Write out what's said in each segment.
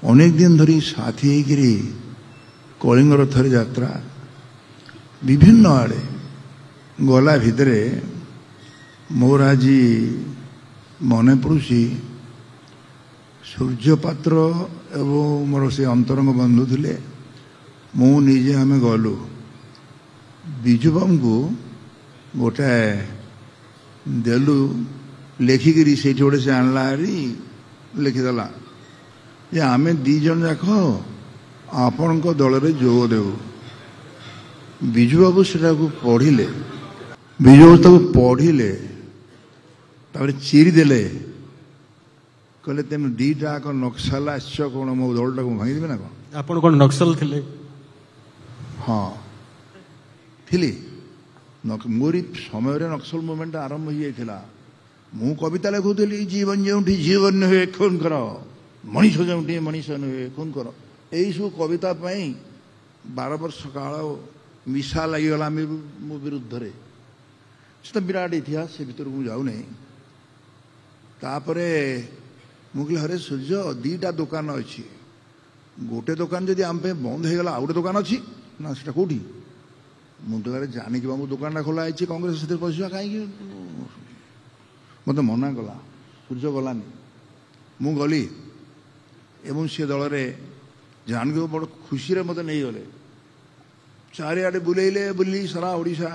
अनेक दिन धरी साथी होकरी कलिंग रथर यात्रा विभिन्न आड़े गला भितरे मोर आज मन पड़ुसी सूर्य पात्र एवं मोर से अंतरंग बंधु थे मुझे आम गलु विजुबाबू को गोटाए देलु लेखिकी से गोटे से आणला लिखिदेला जे आम दीज जाक आपण दल में जोग देव विजुबाबू से पढ़िले विजुबाबू पढ़िले चिरीदे कहले तेम दीटा नक्सल आस कौन मो दलटा को भांगी ना कौन आपण कौन नक्सल थे? हाँ थी मोरी समय नक्सल मुवमेंट आरंभ हो जाता मु कविता लिखुली जीवन जो जीवन नुहे खून कर मनीष जो मनीष नुहे खून कर यही सब कविता 12 वर्ष काल मिशा लगिगला मो विरुद्ध रे से विराट इतिहास से भीतर को जाऊ नहीं तापरे मुझे हरे सूर्य दीटा दुकान अच्छी गोटे दुकान जदि आम बंद हो गला आ गए दुकान अच्छी ना से कौटी मुझे जानिक बाबू दुकान खोला है कांग्रेस से पशा कहीं मत मना कला सूर्य गलानी मु गली एवं सी दल जान के बड़ खुशी मत नहीं गले चारिआडे बुलेले बुली सारा ओडिशा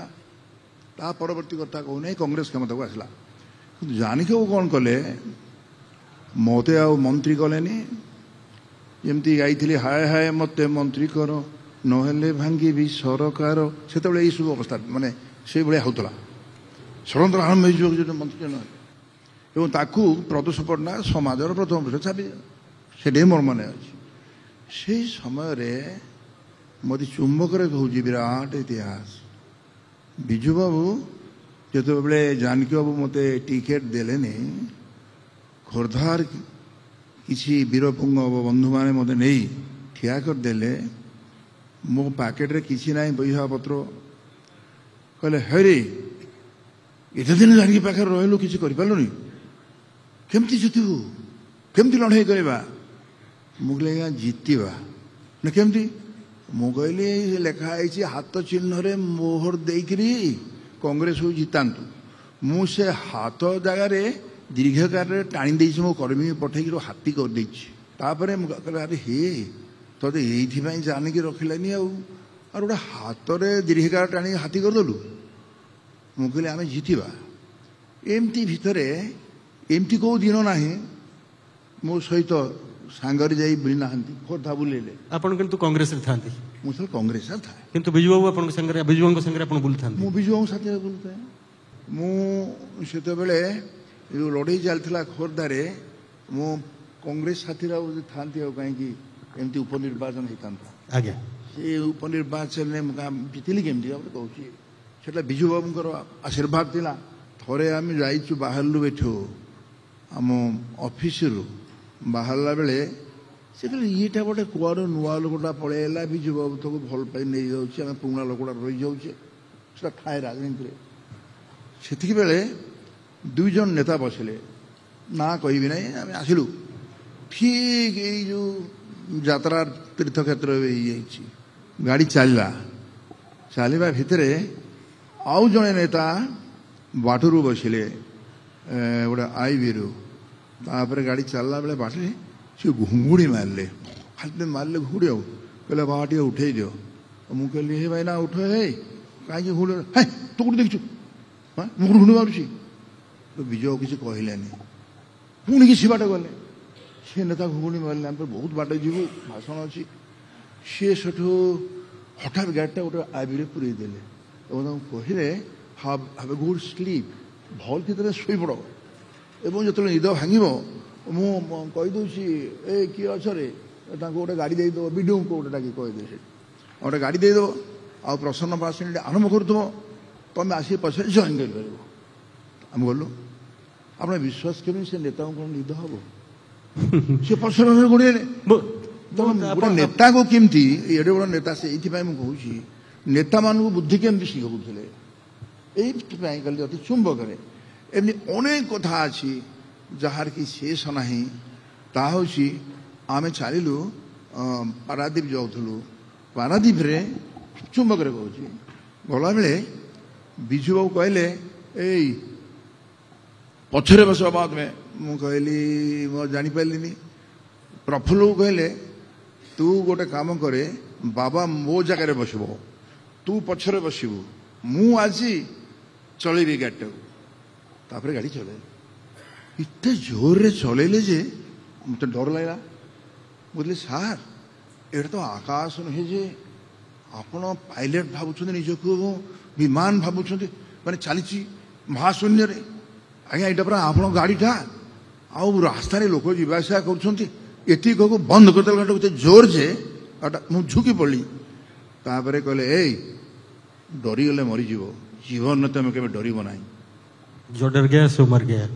ता परवर्ती कथा कहूना कांग्रेस क्षमता को आसला जानिक कौन कले मत आ मंत्री कलेनी जमती गाई हाय हाय मत मंत्री कर नहेले भांगी भी सरकार से सब अवस्था माने से भाया होता षड्यंत्र आरंभ हो मंत्री न एवं ताकू प्रदोष पट्टनायक समाजर प्रथम पुरुष छापी से मोर मन अच्छे से समय मत चुंबक कहूँ विराट इतिहास विजुबाबू जो बड़े जानकी बाबू मत टिकेट देलेनी खोर्धार किसी वीरपुंग बंधु मैंने मत नहीं ठिया करदे मो पैकेट रे किसी ना पैसा पत्र कहले हेरी एत दिन जानकी पाखे रही किसी करनी केमती जितबू केमती लड़ाई करवा मुझे जीतवा ना केमती मु कहली लिखाई हाथ चिन्ह रे मोहर देकरी कांग्रेस को जितातु मुझे हाथ जगार दीर्घकार टाणी दे मो कर्मी पठे हाथी करदे अरे हे ते ये जानिक रखिलानी आर गोटे हाथ में दीर्घकार टाणी हाथी करदेलु मुझे आम जीतवा एमती भितर एमती कौ दिन ना मो सहित सांगरे जाई बुली ना खोर्धा बुलेले आपण किंतु कांग्रेस रे थांती मुझे कांग्रेस था किंतु विजुबाबू आपण संगे विजुबाबू संगे आपण बुलथा मु विजुबाबू साथे बुलता मु सेते बेले जो लड़ाई चलता खोर्धारे मु कांग्रेस साथी थांती कहीं एमती उपनिर्वाचन होता आज्ञा से उपनिर्वाचन जीतली केमती कहूँ से विजुबाबूर आशीर्वाद थिला थरे आम जाइचु बाहरलु एठू आम ऑफिस रु बाहरला बेले से कहले येटा गोटे कुआर नुआ लोकटा पलैला विजुबाबू तो भल पाई नहीं जाऊँ आम पुणा लोकटा रही जाऊे से थाए राजनीति से बेले 2 जन नेता बसिले ना कहि ना आम आसिलु ठीक ये जो यात्रा तीर्थ क्षेत्र गाड़ी चलला चलवा भितर आउ जड़े नेता बाटरू बसिले गोटे आईबी तापर गाड़ी चलला बेले बाटे सी घुंगुड़ी मारे खाली मारे घुड़ी आउ कहले बाबा टे उठे दियो मुझे कहली हे भाई ना उठ हे कहीं घुड़ है तू कौट देखु हाँ मुझे घुड़ी मारूँ विजय किसी कहलानी पुणी किसी बाट गले सी नेता घुगुणी मारे बहुत बाट जीवु भाषण अच्छी सी सेठू हठात गाड़ीटा गोटे आईबी पूरे देले कहले हाव ए गुड स्लीप भल कि शोई पड़ एवं जो निद भांग मुदे ए किए अच्छे गोटे गाड़ी देदेव विडो को गोटे डाक कहदे गोटे गाड़ी देदेव आ प्रसन्न पास आरंभ कर तुम आस पछे जॉइन कर आम गलु आप विश्वास करें से नेता को निद हम सी पछर गोड़े गोटे नेता को केमती एडे बड़ नेता से ये कहूँ नेता मान बुद्धि केमती शिखुले ये कल अति चुंबक एमनी अनेक कथा अच्छी जार की शेष ना ताकि आमे चलिलु पारादीप जाऊलु पारादीप रे चुंबक रे कहूँ गला बेले विजु बाबू कहले ए पछरे बस बाद में मु कहली मो जानी पाइलिनी प्रफुल्ल को कहले तू गोटे काम करे बाबा मो जगह बसब तू पछरे बसबू मु आज चलेबी गाड़ी तापर गाड़ी चले इतने जोर रे चलेले जे मत डर लगा बोले सार एटा तो आकाश नहीं जे आपण पायलट भावुं निजक विमान भावुं माने चली महाशून्य रे आज्ञा यहाँ पूरा आप गाड़ीटा आउ रास्ता लोक जावासा कर बंद करदे जोर जे मुझ झुकी पड़ी तापर कहले ए डरीगले मरीज जीवन में तुम के डर ना जो डर गया सो मर गया।